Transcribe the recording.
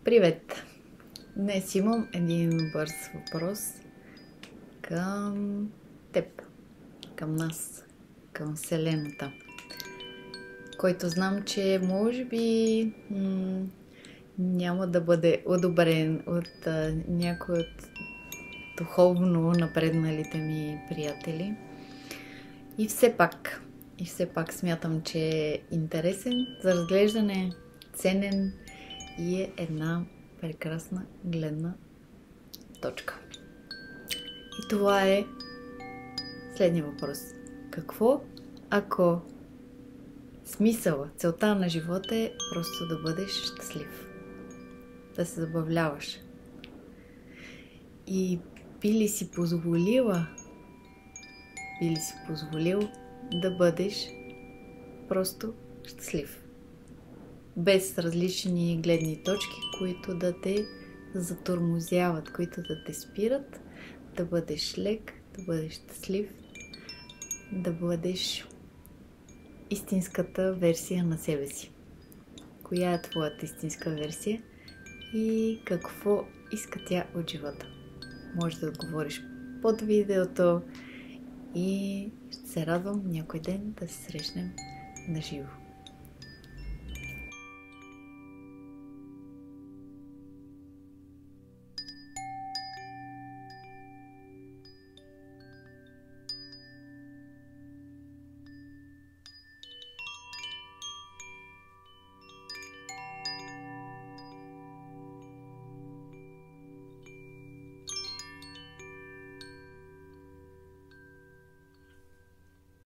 Привет! Днес имам един бърз въпрос към теб, към нас, към Вселената, който знам, че може би няма да бъде одобрен от някой от духовно напредналите ми приятели. И все пак смятам, че е интересен за разглеждане, ценен и е една прекрасна гледна точка. И това е следния въпрос. Какво, ако смисъла, целта на живота е просто да бъдеш щастлив, да се забавляваш? И би ли си позволил да бъдеш просто щастлив? Без различни гледни точки, които да те затормозяват, които да те спират, да бъдеш лек, да бъдеш щастлив, да бъдеш истинската версия на себе си. Коя е твоята истинска версия и какво иска тя от живота? Може да отговориш под видеото и ще се радвам някой ден да се срещнем на живо.